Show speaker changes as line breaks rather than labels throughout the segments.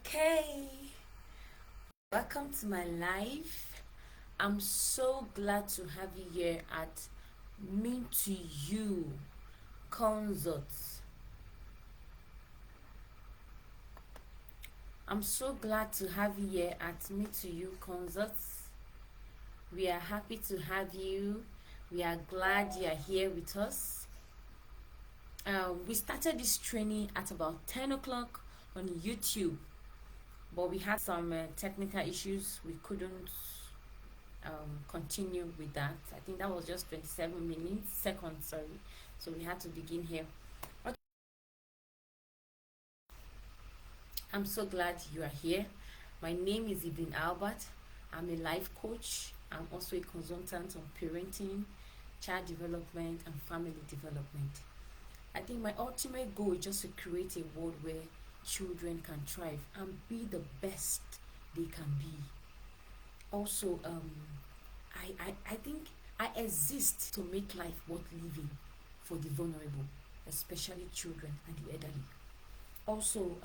Okay, welcome to my life. I'm so glad to have you here at Me2u Consult. I'm so glad to have you here at Me2u Consult. We are happy to have you. We are glad you are here with us. We started this training at about 10 o'clock on YouTube, but we had some technical issues. We couldn't continue with that. I think that was just 27 seconds, sorry. So we had to begin here. Okay. I'm so glad you are here. My name is Ibn Albert. I'm a life coach. I'm also a consultant on parenting, child development, and family development. I think my ultimate goal is just to create a world where children can thrive and be the best they can be. Also, I think I exist to make life worth living for the vulnerable, especially children and the elderly. Also,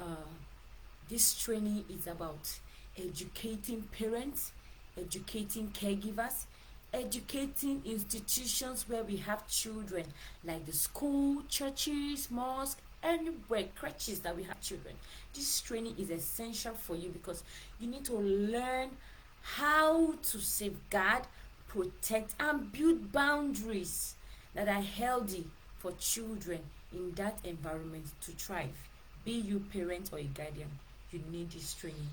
this training is about educating parents, educating caregivers, educating institutions where we have children, like the school, churches, mosques, anywhere, crutches that we have children. This training is essential for you because you need to learn how to safeguard, protect, and build boundaries that are healthy for children in that environment to thrive. Be you parent or a guardian, you need this training.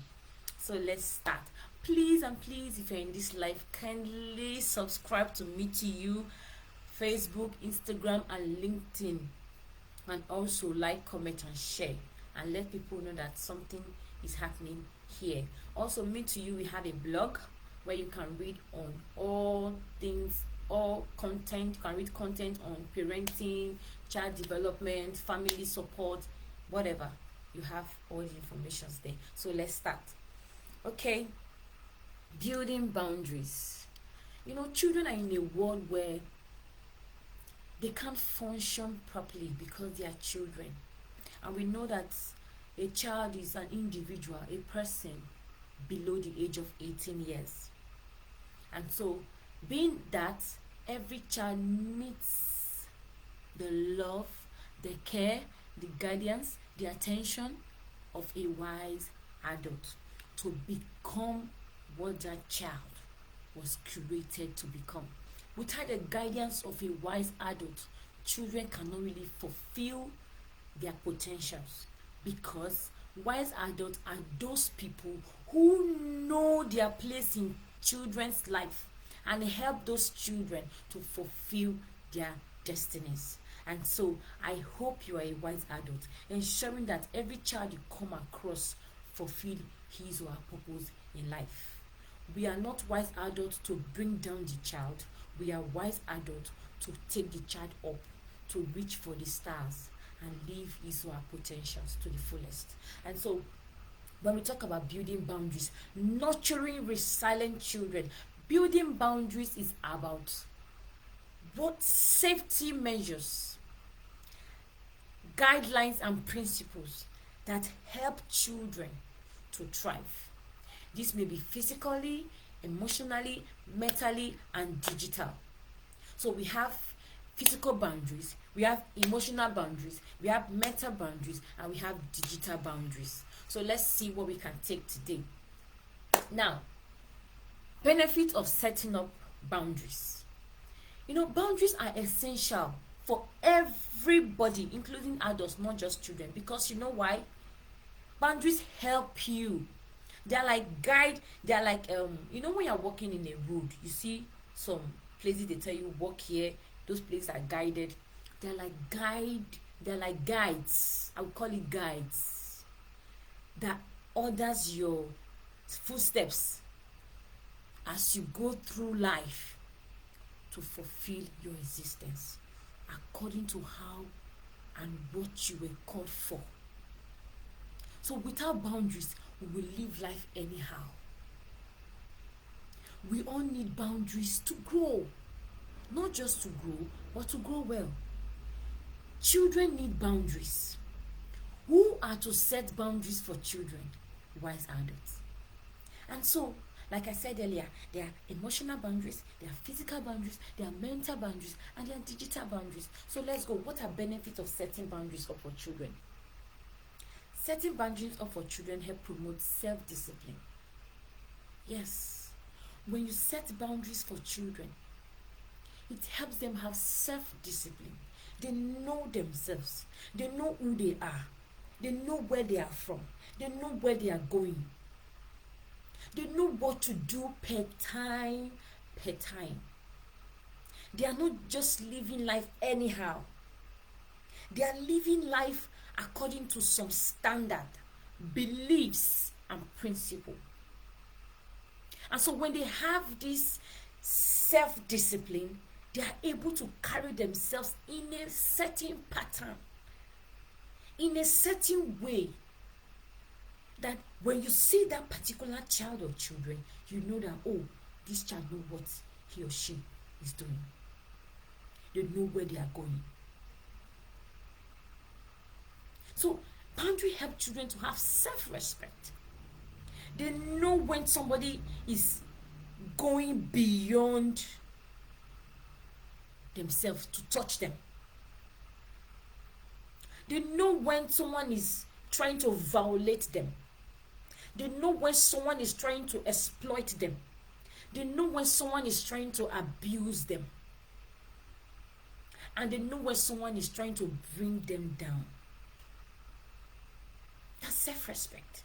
So let's start. Please and please, if you're in this life, kindly subscribe to Me2u, Facebook, Instagram, and LinkedIn, and also like, comment, and share, and let people know that something is happening here. Also, Me2u, we have a blog where you can read on all things, all content. You can read content on parenting, child development, family support, whatever. You have all the information there. So let's start. Okay, building boundaries. Children are in a world where they can't function properly because they are children, and we know that a child is an individual, a person below the age of 18 years. And so, being that, every child needs the love, the care, the guidance, the attention of a wise adult to become what that child was created to become. Without the guidance of a wise adult, children cannot really fulfill their potentials, because wise adults are those people who know their place in children's life and help those children to fulfill their destinies. And so I hope you are a wise adult, ensuring that every child you come across fulfill his or her purpose in life. We are not wise adults to bring down the child. We are wise adults to take the child up, to reach for the stars and live his or her potentials to the fullest. And so, when we talk about building boundaries, nurturing resilient children, building boundaries is about what safety measures, guidelines, and principles that help children to thrive. This may be physically, emotionally, mentally, and digital. So we have physical boundaries, we have emotional boundaries, we have mental boundaries, and we have digital boundaries. So let's see what we can take today. Now, benefit of setting up boundaries. Boundaries are essential for everybody, including adults, not just children, because you know why? Boundaries help you. They're like guide. They're like when you're walking in a road, you see some places they tell you walk here. Those places are guided. They're like guides. I would call it guides that orders your footsteps as you go through life to fulfill your existence according to how and what you were called for. So without boundaries, we will live life anyhow. We all need boundaries to grow. Not just to grow, but to grow well. Children need boundaries. Who are to set boundaries for children? wise adults. And so, like I said earlier, there are emotional boundaries, there are physical boundaries, there are mental boundaries, and there are digital boundaries. So let's go. What are benefits of setting boundaries up for children? Setting boundaries up for children help promote self-discipline. Yes, when you set boundaries for children, it helps them have self-discipline. They know themselves. They know who they are. They know where they are from. They know where they are going. They know what to do per time. They are not just living life anyhow. They are living life according to some standard, beliefs, and principle. And so when they have this self-discipline, they are able to carry themselves in a certain pattern, in a certain way, that when you see that particular child or children, you know that, oh, this child knows what he or she is doing. They know where they are going. So boundary help children to have self-respect. They know when somebody is going beyond themselves to touch them. They know when someone is trying to violate them. They know when someone is trying to exploit them. They know when someone is trying to abuse them. And they know when someone is trying to bring them down. That's self-respect.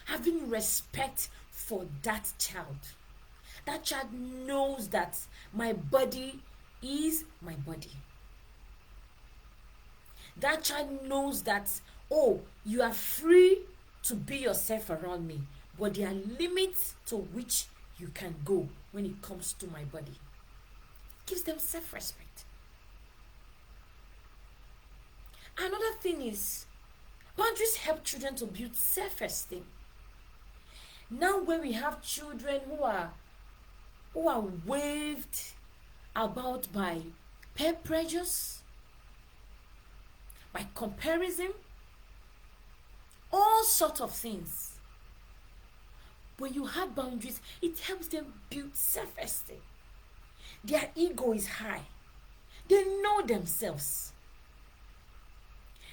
Having respect for that child. That child knows that my body is my body. That child knows that, oh, you are free to be yourself around me, but there are limits to which you can go when it comes to my body. Gives them self-respect. Another thing is, boundaries help children to build self-esteem. Now when we have children who are waved about by peer pressures, by comparison, all sorts of things. When you have boundaries, it helps them build self-esteem. Their ego is high. They know themselves.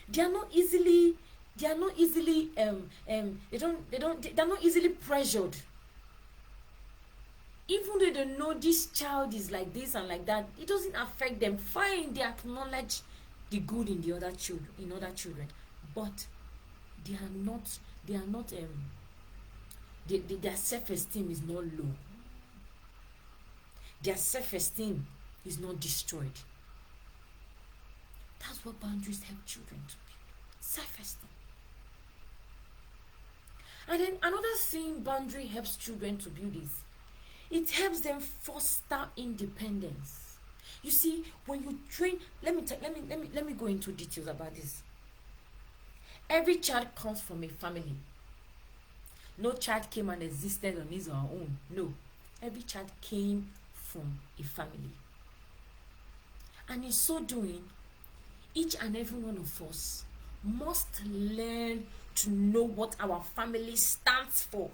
They're not easily pressured. Even though they know this child is like this and like that, it doesn't affect them. Fine, they acknowledge the good in the other children, but their self-esteem is not low. Their self-esteem is not destroyed. That's what boundaries help children to build. Self-esteem. And then another thing boundary helps children to build is, it helps them foster independence. You see, when you train, let me go into details about this. Every child comes from a family. No child came and existed on his or her own. No. Every child came from a family. And in so doing, each and every one of us must learn to know what our family stands for.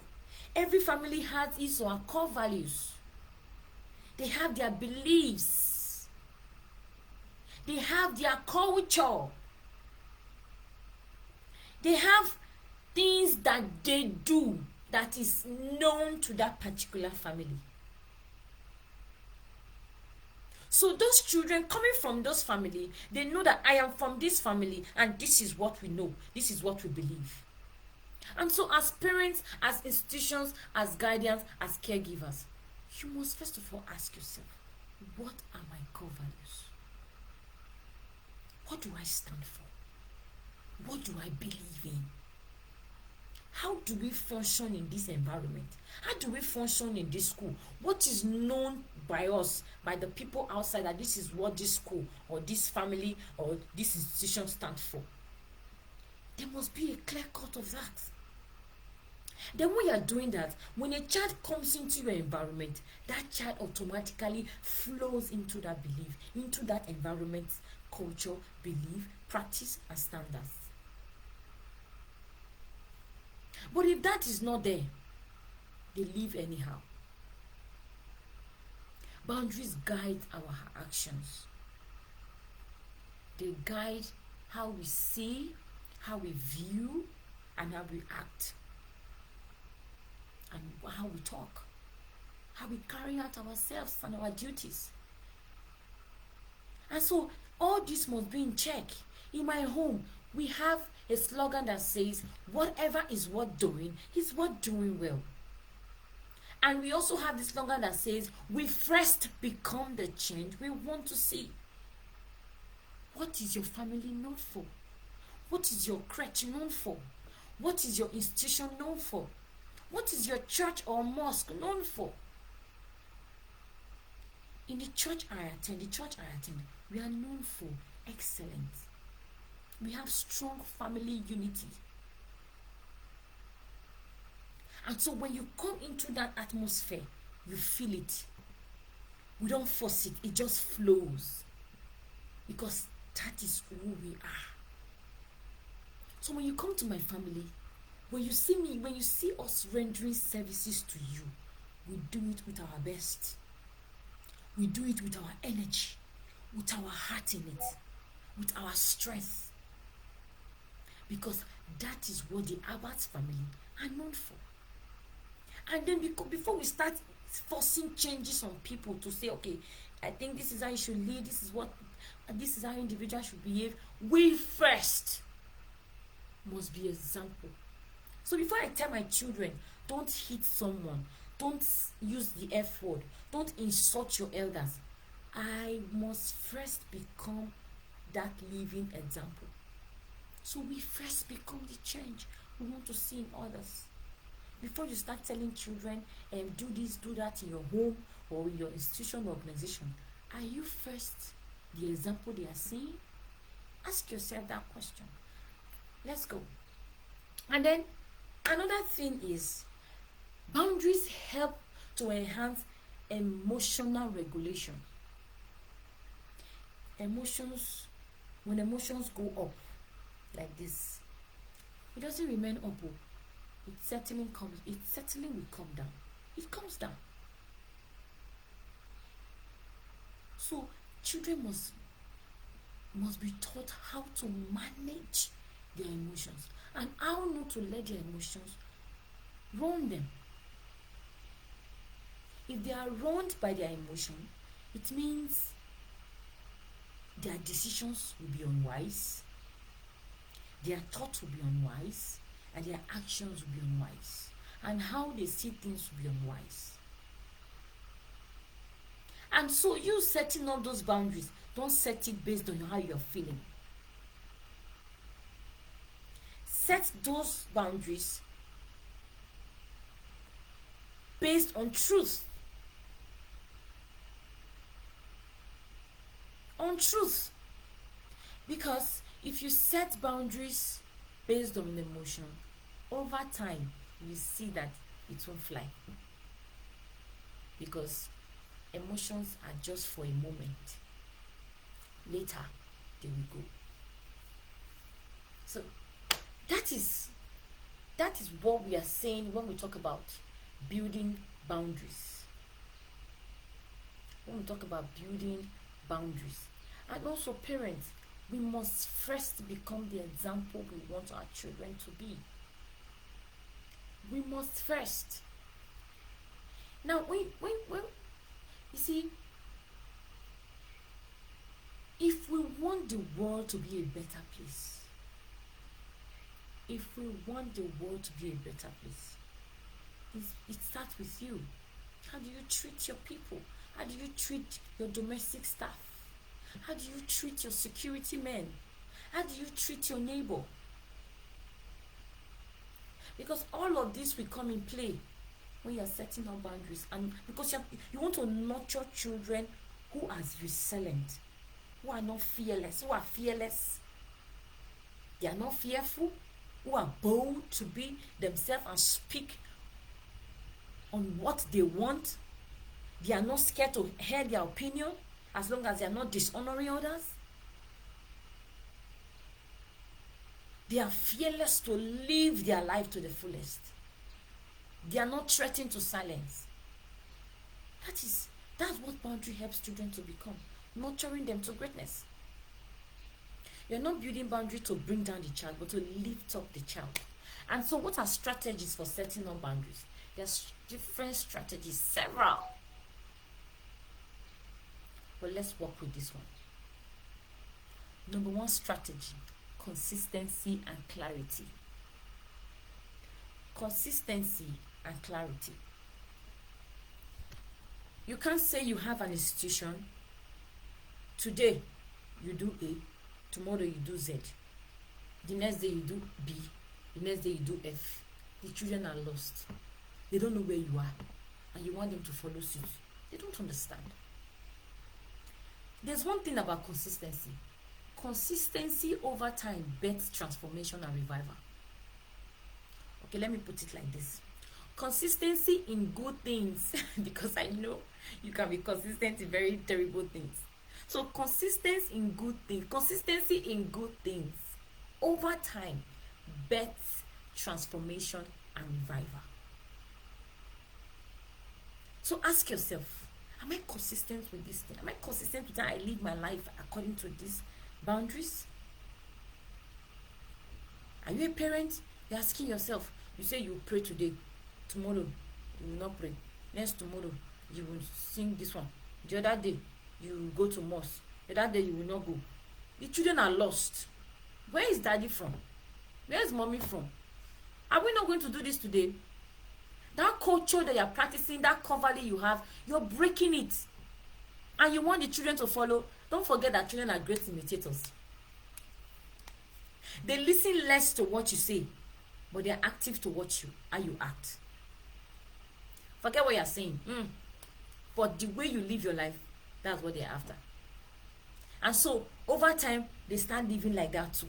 Every family has its or her core values. They have their beliefs. They have their culture. They have things that they do that is known to that particular family. So those children coming from those family, they know that I am from this family and this is what we know. This is what we believe. And so as parents, as institutions, as guardians, as caregivers, you must first of all ask yourself, what are my core values? What do I stand for? What do I believe in? How do we function in this environment? How do we function in this school? What is known by us, by the people outside, that this is what this school or this family or this institution stands for? There must be a clear cut of that. Then when you are doing that, when a child comes into your environment, that child automatically flows into that belief, into that environment, culture, belief, practice, and standards. But if that is not there, they live anyhow. Boundaries guide our actions. They guide how we see, how we view, and how we act, and how we talk, how we carry out ourselves and our duties. And so all this must be in check. In my home, we have a slogan that says, whatever is worth doing is worth doing well. And we also have this slogan that says, we first become the change we want to see. What is your family known for? What is your crèche known for? What is your institution known for? What is your church or mosque known for? In the church I attend, we are known for excellence. We have strong family unity. And so when you come into that atmosphere, you feel it. We don't force it, it just flows. Because that is who we are. So when you come to my family, when you see me, when you see us rendering services to you, we do it with our best. We do it with our energy, with our heart in it, with our strength. Because that is what the Abbott's family are known for. And then before we start forcing changes on people to say, okay, I think this is how you should lead, this is how individuals should behave, we first must be example. So before I tell my children, don't hit someone, don't use the F word, don't insult your elders, I must first become that living example. So we first become the change we want to see in others. Before you start telling children, do this, do that in your home or in your institution or organization, are you first the example they are seeing? Ask yourself that question. Let's go. And then another thing is, boundaries help to enhance emotional regulation. When emotions go up like this, it doesn't remain up. It certainly will come down. It comes down. So children must be taught how to manage their emotions and how not to let their emotions run them. If they are run by their emotion, it means their decisions will be unwise, their thoughts will be unwise, and their actions will be unwise, and how they see things will be unwise. And so you setting up those boundaries, don't set it based on how you're feeling. Set those boundaries based on truth. On truth. Because if you set boundaries based on emotion, over time you see that it won't fly. Because emotions are just for a moment. Later they will go. So that is what we are saying when we talk about building boundaries. When we talk about building boundaries. And also parents, we must first become the example we want our children to be. We must first. Now, when you see, if we want the world to be a better place, it starts with you. How do you treat your people? How do you treat your domestic staff? How do you treat your security men? How do you treat your neighbor? Because all of this will come in play when you are setting up boundaries, and because you want to nurture children who are resilient, who are not fearless, who are fearless. They are not fearful, who are bold to be themselves and speak on what they want. They are not scared to hear their opinion as long as they are not dishonoring others. They are fearless to live their life to the fullest. They are not threatened to silence. That's what boundary helps children to become, nurturing them to greatness. You're not building boundary to bring down the child, but to lift up the child. And so what are strategies for setting up boundaries? There's different strategies, several. But let's work with this one. Number one strategy, consistency and clarity. Consistency and clarity. You can't say you have an institution. Today, you do A. Tomorrow, you do Z. The next day, you do B. The next day, you do F. The children are lost. They don't know where you are. And you want them to follow suit. They don't understand. There's one thing about consistency. Consistency over time bets transformation and revival. Okay, let me put it like this. Consistency in good things, because I know you can be consistent in very terrible things. So consistency in good things over time bets transformation and revival. So ask yourself, am I consistent with this thing? Am I consistent with how I live my life according to these boundaries? Are you a parent? You're asking yourself, you say you pray today, tomorrow you will not pray, next tomorrow you will sing this one, the other day you will go to mosque, the other day you will not go. The children are lost. Where is daddy from? Where is mommy from? Are we not going to do this today? That culture that you're practicing, that coverly you have, you're breaking it. And you want the children to follow. Don't forget that children are great imitators. They listen less to what you say, but they're active to watch you, how you act. Forget what you're saying. But the way you live your life, that's what they're after. And so, over time, they start living like that too.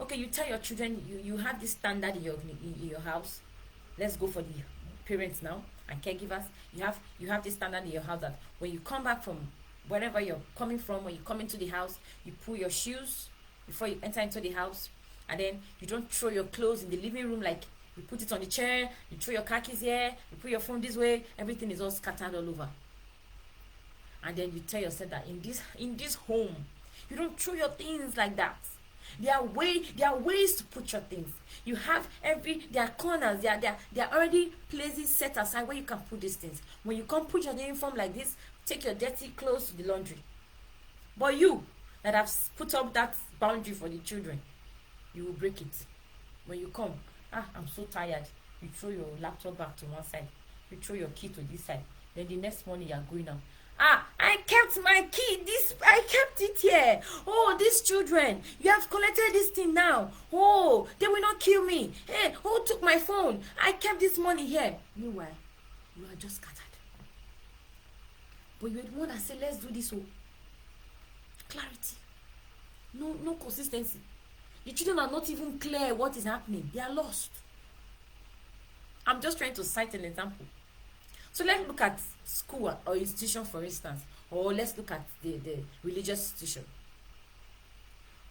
Okay, you tell your children, you have this standard in your house. Let's go for the parents now and caregivers. You have this standard in your house that when you come back from wherever you're coming from, when you come into the house, you pull your shoes before you enter into the house, and then you don't throw your clothes in the living room, like you put it on the chair, you throw your car keys here, you put your phone this way, everything is all scattered all over. And then you tell yourself that in this home, you don't throw your things like that. There are ways to put your things. You have there are corners, there are already places set aside where you can put these things. When you come put your uniform like this, take your dirty clothes to the laundry. But you that have put up that boundary for the children, you will break it. When you come, I'm so tired. You throw your laptop back to one side. You throw your key to this side. Then the next morning you are going out. I kept my key. I kept it here. Oh, these children, you have collected this thing now. Oh, they will not kill me. Hey, who took my phone? I kept this money here. Meanwhile, you are just scattered. But you would want to say, let's do this. Clarity. No consistency. The children are not even clear what is happening. They are lost. I'm just trying to cite an example. So let's look at school or institution, for instance, or let's look at the religious institution.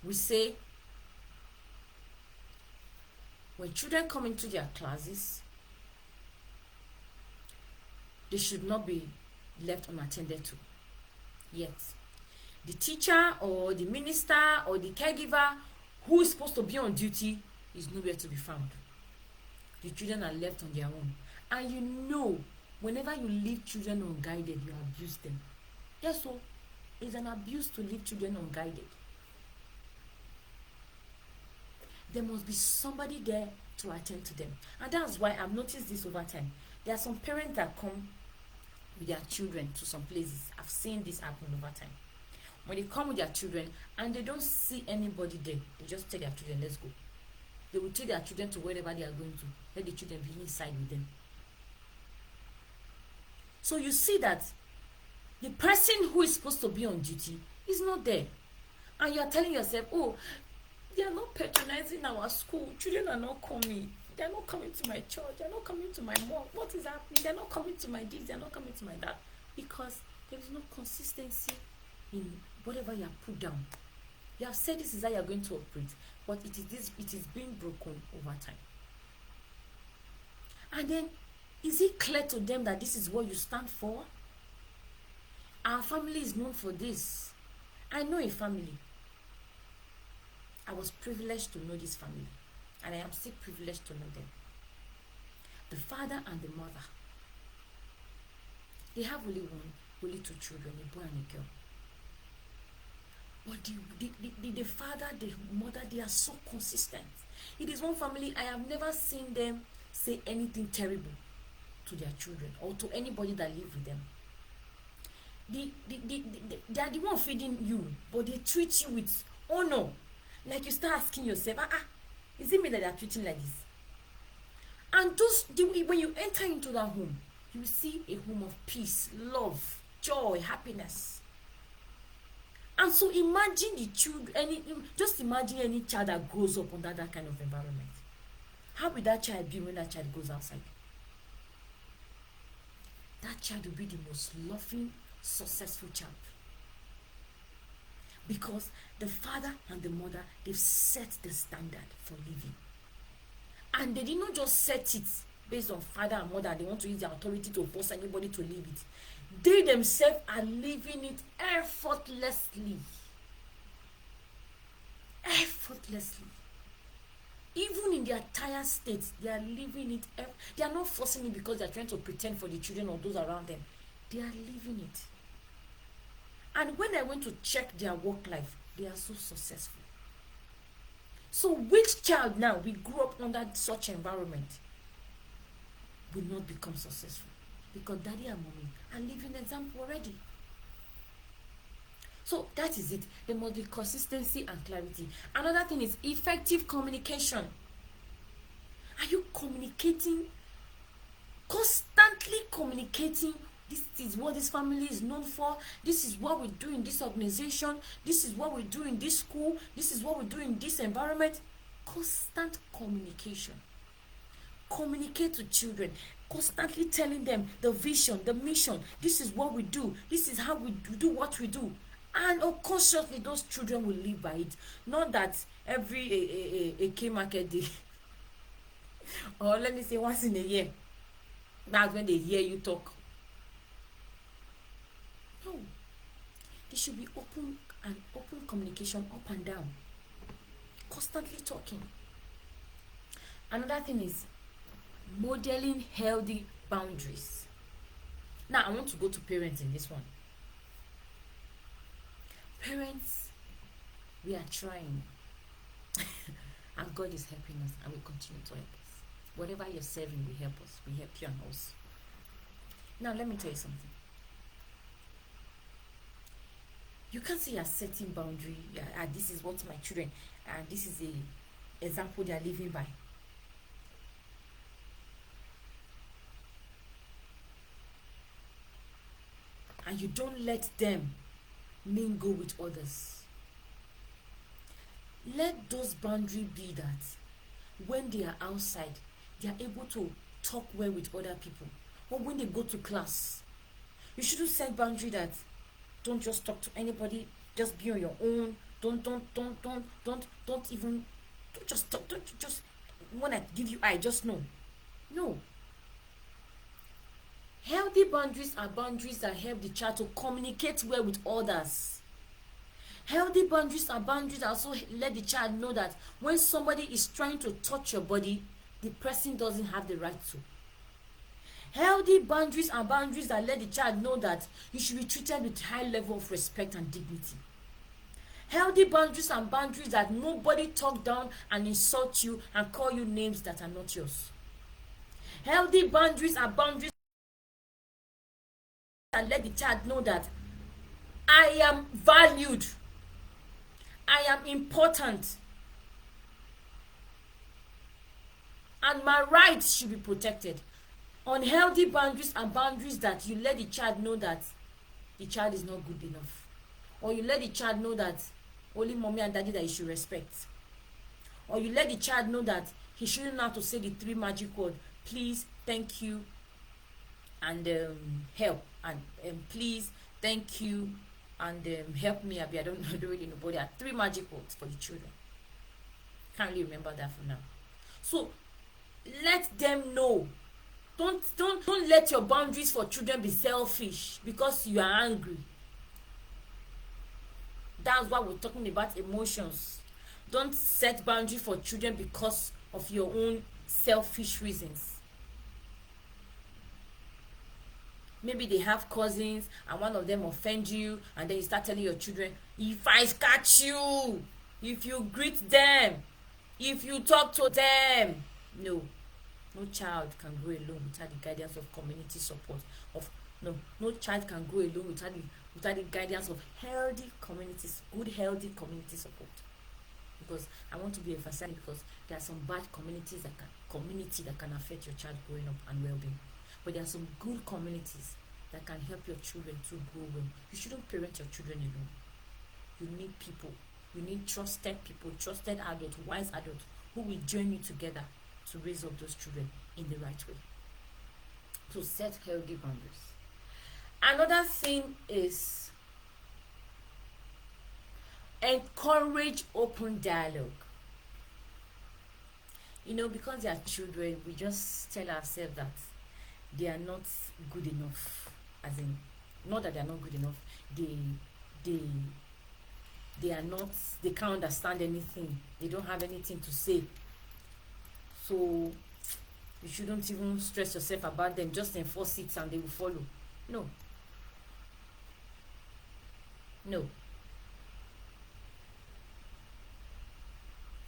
We say when children come into their classes, they should not be left unattended to. Yet, the teacher or the minister or the caregiver who is supposed to be on duty is nowhere to be found. The children are left on their own. And you know, whenever you leave children unguided, you abuse them. Yes, so it's an abuse to leave children unguided. There must be somebody there to attend to them. And that's why I've noticed this over time. There are some parents that come with their children to some places. I've seen this happen over time. When they come with their children and they don't see anybody there, they just tell their children, let's go. They will take their children to wherever they are going to. Let the children be inside with them. So you see that the person who is supposed to be on duty is not there. And you are telling yourself, oh, they are not patronizing our school. Children are not coming. They are not coming to my church. They are not coming to my mosque. What is happening? They are not coming to my this. They are not coming to my that. Because there is no consistency in whatever you have put down. You have said this is how you are going to operate, but it is being broken over time. And then, is it clear to them that this is what you stand for? Our family is known for this. I know a family. I was privileged to know this family, and I am still privileged to know them. The father and the mother, they have only two children, a boy and a girl. But the father, the mother, they are so consistent. It is one family I have never seen them say anything terrible to their children or to anybody that live with them. They are the one feeding you, but they treat you with honor. Like you start asking yourself, is it me that they are treating like this? And when you enter into that home, you will see a home of peace, love, joy, happiness. And so imagine the children, just imagine any child that grows up under that kind of environment. How will that child be when that child goes outside? That child will be the most loving, successful child. Because the father and the mother, they've set the standard for living. And they did not just set it based on father and mother. They want to use their authority to force anybody to live it. They themselves are living it effortlessly. Effortlessly. Even in their tired state, they are living it. They are not forcing it because they are trying to pretend for the children or those around them. They are living it. And when I went to check their work life, they are so successful. So which child now we grew up under such environment will not become successful? Because daddy and mommy are living example already. So that is it. There must be consistency and clarity. Another thing is effective communication. Are you communicating? Constantly communicating. This is what this family is known for. This is what we do in this organization. This is what we do in this school. This is what we do in this environment. Constant communication. Communicate to children. Constantly telling them the vision, the mission. This is what we do. This is how we do what we do. And unconsciously, those children will live by it. Not that every a market day, or let me say once in a year, that's when they hear you talk. No, there should be open communication up and down, constantly talking. Another thing is modeling healthy boundaries. Now I want to go to parents in this one. Parents, we are trying and God is helping us and will continue to help us. Whatever you're serving will help us. We help you and us. Now let me tell you something. You can't say you're setting boundary. This is what my children, and this is a example they are living by. And you don't let them mingle with others. Let those boundaries be that when they are outside, they are able to talk well with other people. Or when they go to class, you shouldn't set boundary that don't just talk to anybody, just be on your own. Don't just talk. Don't just when I give you eye, just know. No. Healthy boundaries are boundaries that help the child to communicate well with others. Healthy boundaries are boundaries that also let the child know that when somebody is trying to touch your body, the person doesn't have the right to. Healthy boundaries are boundaries that let the child know that you should be treated with high level of respect and dignity. Healthy boundaries are boundaries that nobody talk down and insult you and call you names that are not yours. Healthy boundaries are boundaries and let the child know that I am valued, I am important, and my rights should be protected. Unhealthy boundaries are boundaries that you let the child know that the child is not good enough, or you let the child know that only mommy and daddy that you should respect, or you let the child know that he shouldn't know how to say the 3 magic words: please, thank you, and help, and please, thank you, and help me, I don't know, I don't really know, but there are 3 magic words for the children. Can't really remember that for now. So let them know. Don't let your boundaries for children be selfish because you are angry. That's why we're talking about emotions. Don't set boundaries for children because of your own selfish reasons. Maybe they have cousins and one of them offend you, and then you start telling your children, if I catch you, if you greet them, if you talk to them. No child can grow alone without the guidance of community support. No child can grow alone without the guidance of good healthy community support. Because I want to be emphasizing, because there are some bad community that can affect your child growing up and well-being. But there are some good communities that can help your children to grow well. You shouldn't parent your children alone. You need people. You need trusted people, trusted adults, wise adults who will join you together to raise up those children in the right way. To set healthy boundaries. Another thing is encourage open dialogue. Because they are children, we just tell ourselves that they are not good enough. As in, not that they are not good enough. They are not. They can't understand anything. They don't have anything to say. So you shouldn't even stress yourself about them. Just enforce it and they will follow. No.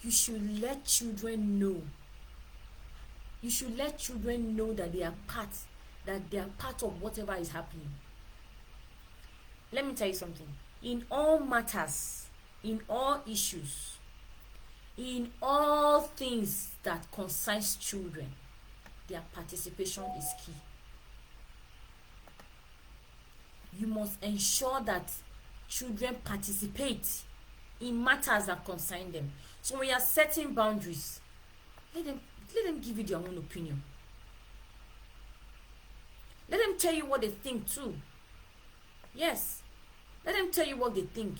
You should let children know. That they are part of whatever is happening. Let me tell you something. In all matters, in all issues, in all things that concerns children, their participation is key. You must ensure that children participate in matters that concern them. So when you are setting boundaries, let them give you their own opinion. Let them tell you what they think too. Yes. Let them tell you what they think.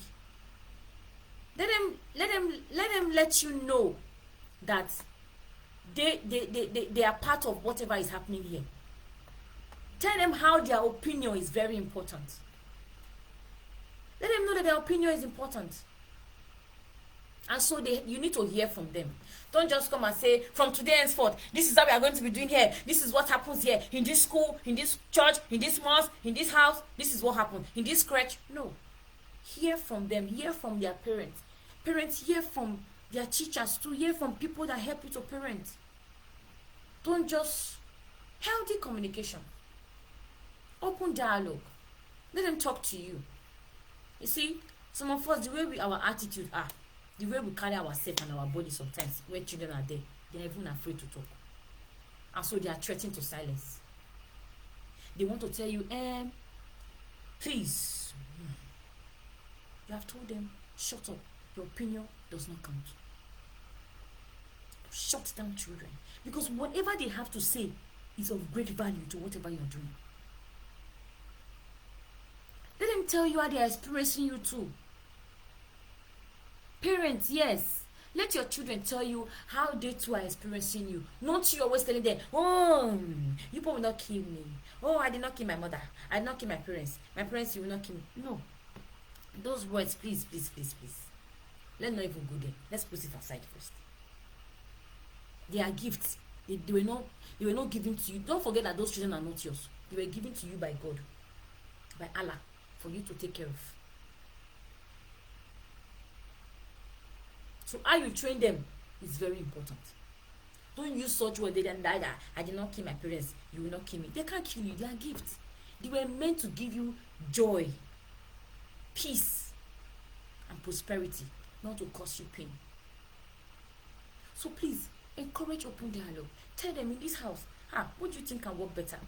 Let them let you know that they are part of whatever is happening here. Tell them how their opinion is very important. Let them know that their opinion is important. And so you need to hear from them. Don't just come and say, from today henceforth, this is how we are going to be doing here. This is what happens here. In this school, in this church, in this mosque, in this house, this is what happens. In this crèche. No. Hear from them. Hear from their parents. Parents, hear from their teachers too. Hear from people that help you to parent. Don't just... Healthy communication. Open dialogue. Let them talk to you. You see, some of us, the way our attitude are, the way we carry ourselves and our body sometimes, when children are there, they're even afraid to talk. And so they are threatening to silence. They want to tell you, please. You have told them, shut up. Your opinion does not count. Shut down children. Because whatever they have to say is of great value to whatever you're doing. Let them tell you how they are experiencing you too. Parents, yes. Let your children tell you how they too are experiencing you. Not you always telling them, oh, you will not kill me. Oh, I did not kill my mother. I did not kill my parents. My parents, you will not kill me. No. Those words, please. Let's not even go there. Let's put it aside first. They are gifts. They were not given to you. Don't forget that those children are not yours. They were given to you by God, by Allah, for you to take care of. So how you train them is very important. Don't use such words. They didn't die that I did not kill my parents. You will not kill me. They can't kill you. They are gifts. They were meant to give you joy, peace, and prosperity, not to cause you pain. So please, encourage open dialogue. Tell them in this house, what do you think can work better?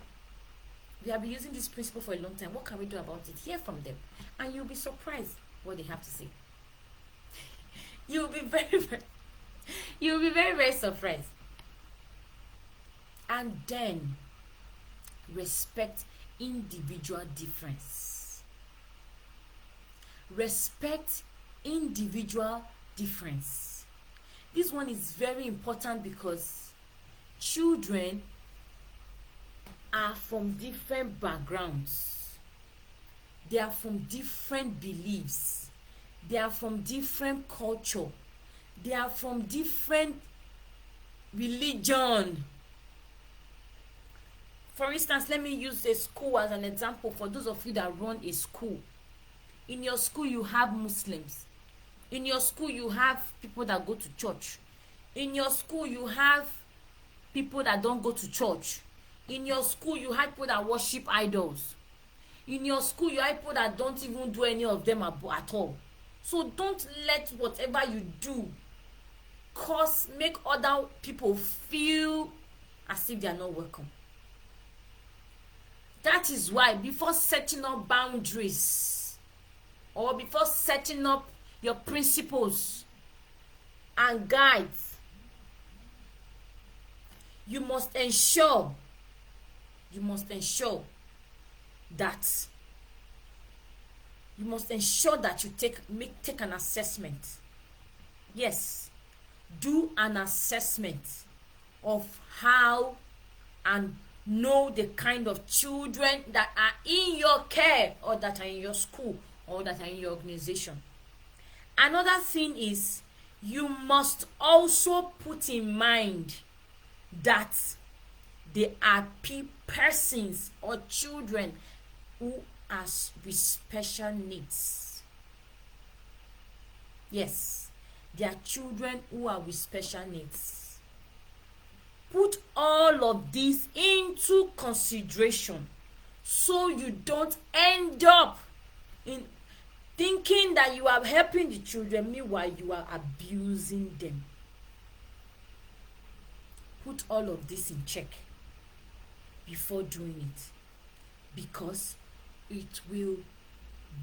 We have been using this principle for a long time. What can we do about it? Hear from them. And you'll be surprised what they have to say. You'll be very, very surprised. And then, respect individual difference. respect individual difference. This one is very important because children are from different backgrounds. They are from different beliefs. They are from different culture. They are from different religion. For instance, let me use a school as an example for those of you that run a school. In your school, you have Muslims. In your school, you have people that go to church. In your school, you have people that don't go to church. In your school, you have people that worship idols. In your school, you have people that don't even do any of them at all. So don't let whatever you do make other people feel as if they are not welcome. That is why before setting up boundaries or before setting up your principles and guides, you must ensure that you take an assessment. Yes, do an assessment of how and know the kind of children that are in your care or that are in your school or that are in your organization. Another thing is you must also put in mind that there are persons or children who are with special needs. Yes, there are children who are with special needs. Put all of this into consideration so you don't end up in thinking that you are helping the children, meanwhile you are abusing them. Put all of this in check before doing it, because it will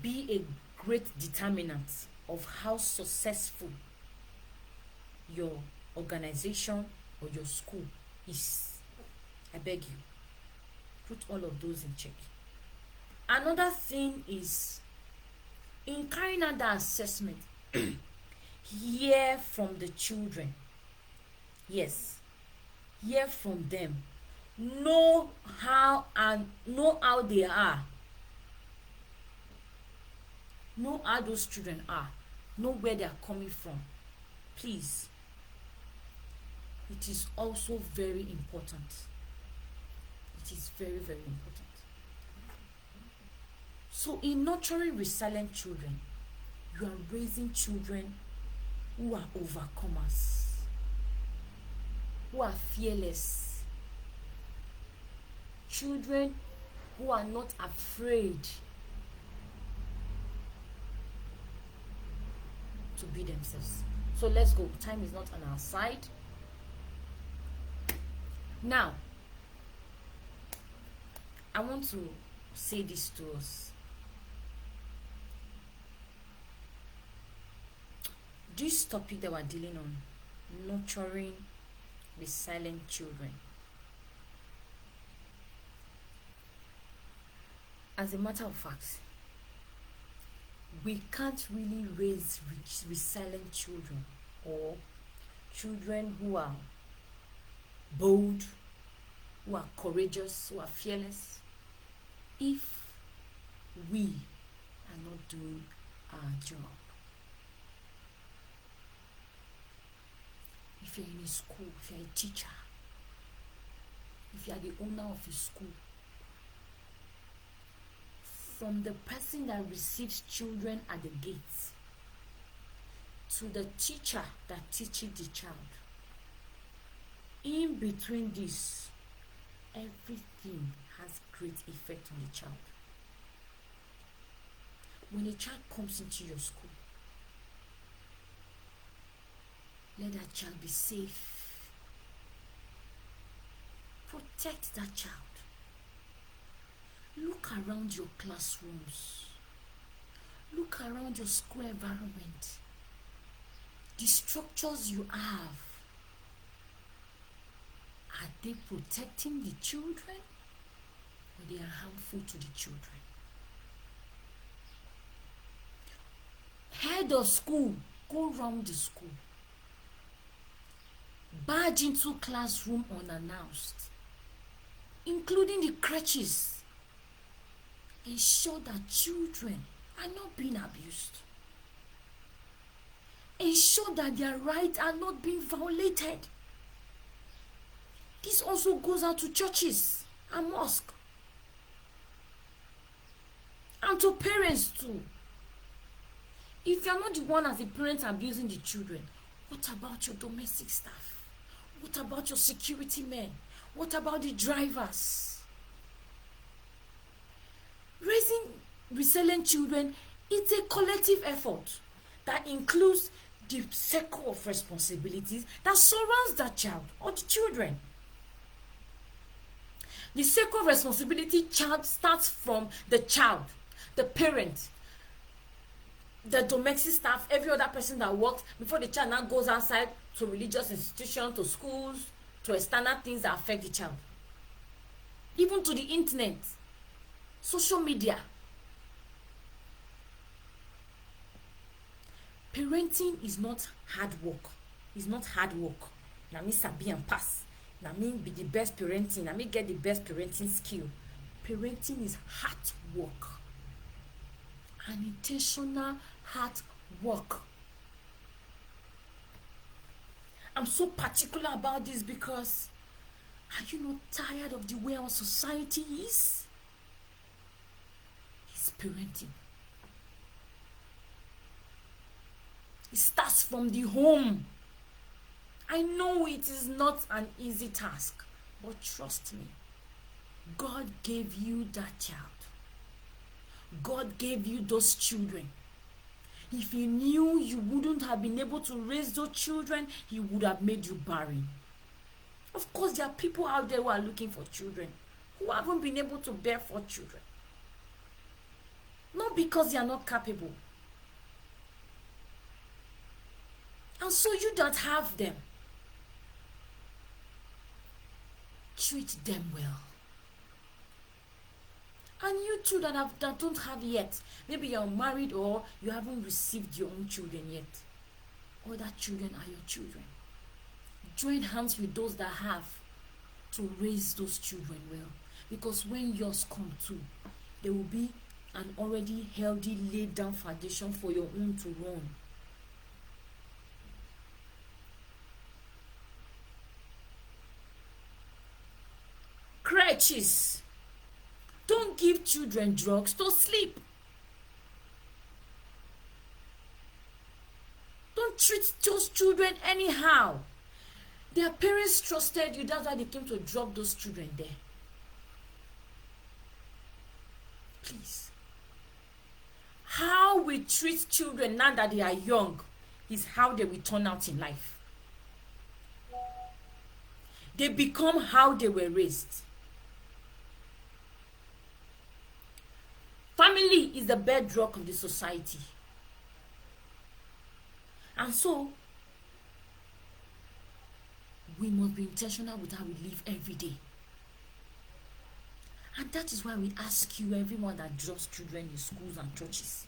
be a great determinant of how successful your organization or your school is. I beg you, put all of those in check. Another thing is, in carrying out the assessment, hear from the children. Yes, hear from them. Know how they are. Know how those children are. Know where they are coming from. Please. It is also very important. It is very, very important. So in nurturing resilient children, you are raising children who are overcomers, who are fearless, children who are not afraid to be themselves. So let's go. Time is not on our side. Now, I want to say this to us. This topic that we're dealing on, nurturing resilient children. As a matter of fact, we can't really raise resilient children or children who are bold, who are courageous, who are fearless, if we are not doing our job. If you're in a school, if you're a teacher, if you are the owner of a school, from the person that receives children at the gates to the teacher that teaches the child, in between this, everything has great effect on the child. When a child comes into your school, let that child be safe. Protect that child. Look around your classrooms. Look around your school environment. The structures you have, are they protecting the children or they are harmful to the children? head of school go round the school, barge into classroom unannounced, including the crutches, ensure that children are not being abused, ensure that their rights are not being violated. This also goes out to churches and mosques, and to parents too. If you are not the one as a parent abusing the children, what about your domestic staff? What about your security men? What about the drivers? Raising resilient children is a collective effort that includes the circle of responsibilities that surrounds that child or the children. The circle of responsibility starts from the child, the parent, the domestic staff, every other person that works before the child now goes outside to religious institutions, to schools, to external things that affect the child. Even to the internet, social media. Parenting is not hard work. It's not hard work. Na me sabi and pass. Na me be the best parenting. Na me get the best parenting skill. Parenting is hard work. An intentional hard work. I'm so particular about this because are you not tired of the way our society is? It's parenting. It starts from the home. I know it is not an easy task, but trust me, God gave you that child. God gave you those children. If he knew you wouldn't have been able to raise those children, he would have made you barren. Of course, there are people out there who are looking for children, who haven't been able to bear 4 children. Not because they are not capable. And so you that have them, treat them well. And you too that don't have yet, maybe you're married or you haven't received your own children yet. Other children are your children. Join hands with those that have to raise those children well. Because when yours come too, there will be an already healthy laid down foundation for your own to run. Crutches. Don't give children drugs to sleep. Don't treat those children anyhow. Their parents trusted you. That's why they came to drop those children there. Please. How we treat children now that they are young is how they will turn out in life. They become how they were raised. Family is the bedrock of the society. And so, we must be intentional with how we live every day. And that is why we ask you, everyone that drops children in schools and churches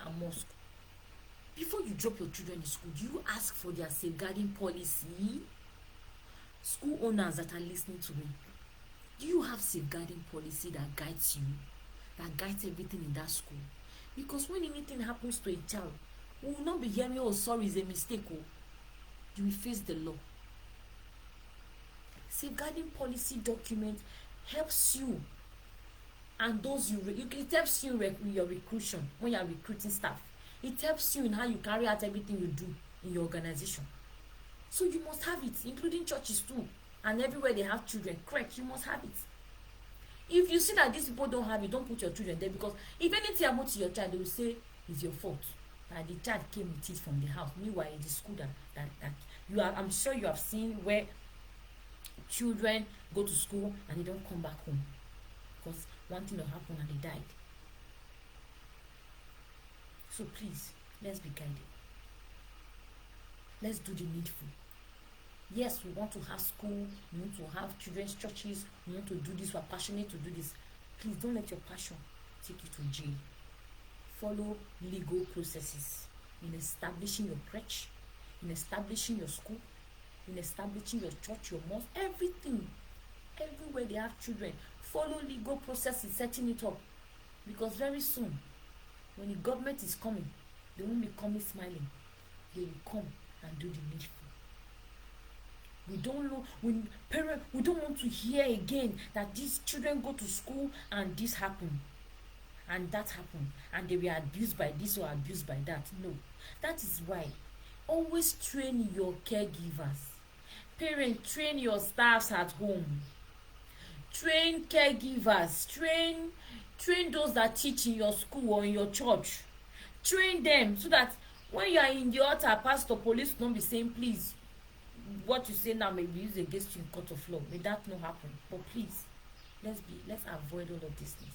and mosques, before you drop your children in school, do you ask for their safeguarding policy? School owners that are listening to me, do you have safeguarding policy that guides you? That guides everything in that school? Because when anything happens to a child, we will not be hearing, oh, sorry, it's a mistake. Oh, you will face the law. Safeguarding policy document helps you, and those it helps you in your recruitment when you are recruiting staff. It helps you in how you carry out everything you do in your organization. So you must have it, including churches too, and everywhere they have children. Correct, you must have it. If you see that these people don't have it, don't put your children there, because if anything happens to your child, they will say it's your fault. That the child came with it from the house. Meanwhile, it is school that you are. I'm sure you have seen where children go to school and they don't come back home because one thing will happen and they died. So please, let's be guided. Let's do the needful. Yes, we want to have school, we want to have children's churches, we want to do this, we're passionate to do this. Please don't let your passion take you to jail. Follow legal processes. in establishing your crèche, in establishing your school, in establishing your church, your mosque, everything. Everywhere they have children, follow legal process in setting it up. Because very soon, when the government is coming, they won't be coming smiling. They will come and do the needful. We don't know, we don't want to hear again that these children go to school and this happened and that happened and they were abused by this or abused by that. No. That is why always train your caregivers. Parents, train your staffs at home. Train caregivers. Train those that teach in your school or in your church. Train them so that when you are in the altar, pastor, police don't be saying, please, what you say now may be used against you in court of law. May that not happen. But please, let's avoid all of these things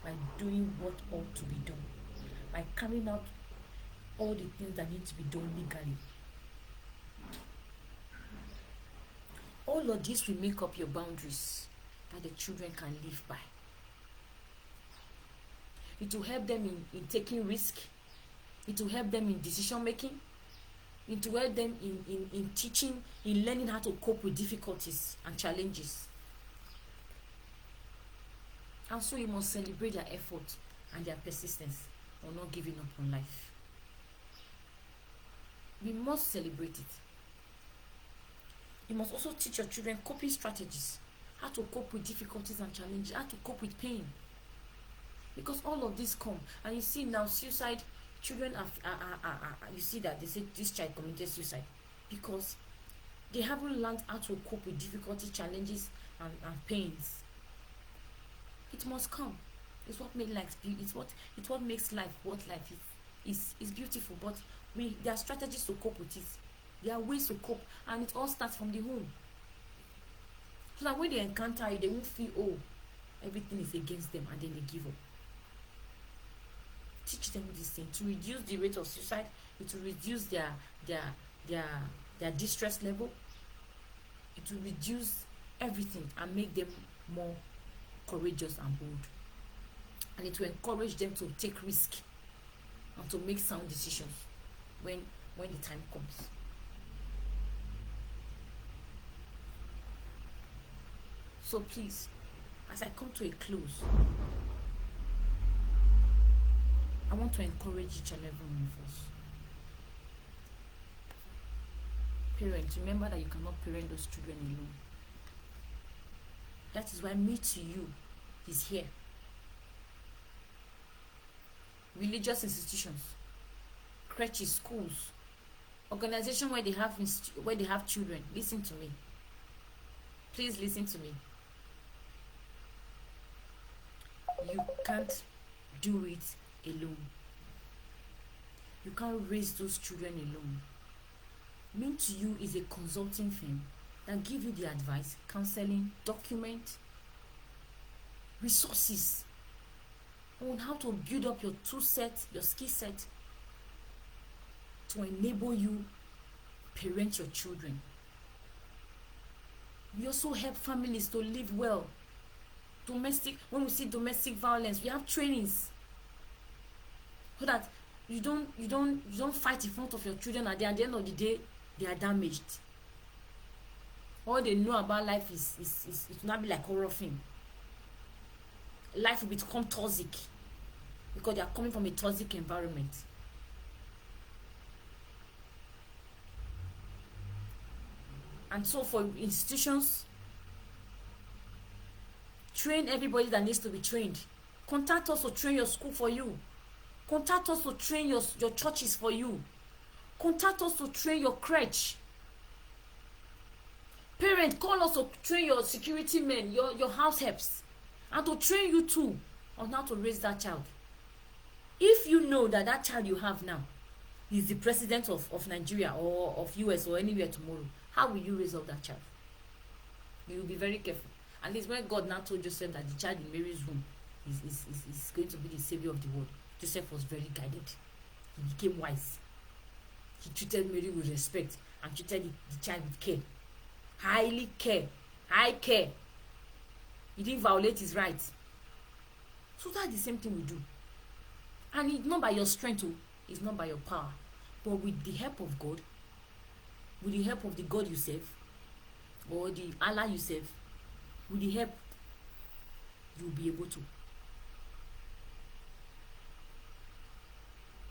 by doing what ought to be done, by carrying out all the things that need to be done legally. All of this will make up your boundaries that the children can live by. It will help them in taking risk. It will help them in decision making. It will help them in teaching, in learning how to cope with difficulties and challenges. And so you must celebrate their effort and their persistence on not giving up on life. We must celebrate it. You must also teach your children coping strategies, how to cope with difficulties and challenges, how to cope with pain. Because all of this come, and you see now suicide, children are you see that they say this child committed suicide because they haven't learned how to cope with difficulty, challenges and pains. It must come. It's what makes life. It's what makes life what life is. It's beautiful, but there are strategies to cope with it. There are ways to cope, and it all starts from the home. So that when they encounter it, they won't feel, oh, everything is against them, and then they give up. Teach them this thing to reduce the rate of suicide. It will reduce their distress level. It will reduce everything and make them more courageous and bold. And it will encourage them to take risk and to make sound decisions when the time comes. So please, as I come to a close, I want to encourage each and every one of us. Parents, remember that you cannot parent those children alone. That is why Me2u is here. Religious institutions, crèches, schools, organizations where they have children. Listen to me. Please listen to me. You can't do it alone. You can't raise those children alone. Me2u is a consulting firm that give you the advice, counseling, document, resources on how to build up your skill set to enable you parent your children. We also help families to live well. When we see domestic violence, we have trainings so that you don't fight in front of your children, and at the end of the day they are damaged. All they know about life is it will not be like horror film. Life will become toxic because they are coming from a toxic environment. And so for institutions, train everybody that needs to be trained. Contact us to train your school for you. Contact us to train your churches for you. Contact us to train your crèche. Parents, call us to train your security men, your house helps, and to train you too on how to raise that child. If you know that child you have now is the president of Nigeria or of US or anywhere tomorrow, how will you raise up that child? You will be very careful. At least when God now told Joseph that the child in Mary's womb is going to be the savior of the world, Joseph was very guided. He became wise. He treated Mary with respect and treated the child with care. High care. He didn't violate his rights. So that's the same thing we do. And it's not by your strength, it's not by your power, But with the help of God, with the help of the God you serve, or the Allah you serve, with the help, you'll be able to.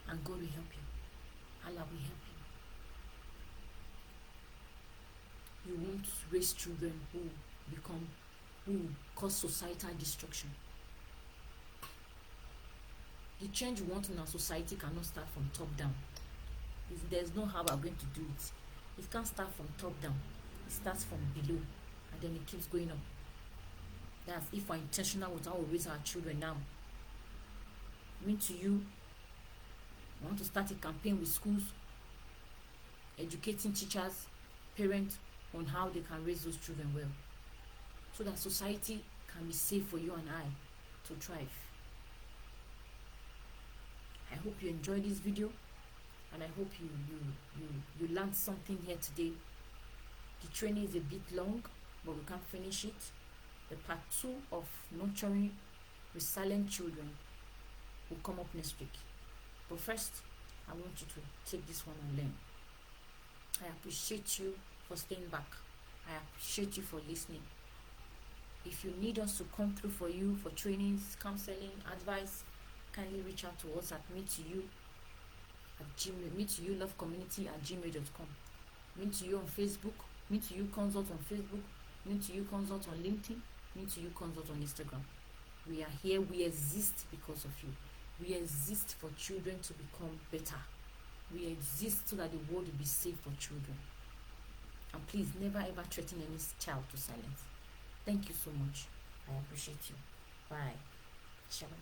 And God will help you. Allah will help you. You won't raise children who cause societal destruction. The change we want in our society cannot start from top down. There's no how we're going to do it. It can't start from top down. It starts from below, and then it keeps going up. That's if we're intentional with how we raise our children now. Me2u, I want to start a campaign with schools, educating teachers, parents on how they can raise those children well, so that society can be safe for you and I to thrive. I hope you enjoyed this video, and I hope you learned something here today. The training is a bit long, but we can finish it. The part 2 of nurturing resilient children will come up next week. But first, I want you to take this one and learn. I appreciate you for staying back. I appreciate you for listening. If you need us to come through for you for trainings, counseling, advice, kindly reach out to us at Me2u at Gmail, Me2u Love Community at gmail.com. Me2u on Facebook, Me2u Consult on Facebook, Me2u Consult on LinkedIn, Me2u Consult on Instagram. We are here. We exist because of you. We exist for children to become better. We exist so that the world will be safe for children. And please never ever threaten any child to silence. Thank you so much. I appreciate you. Bye. Shalom.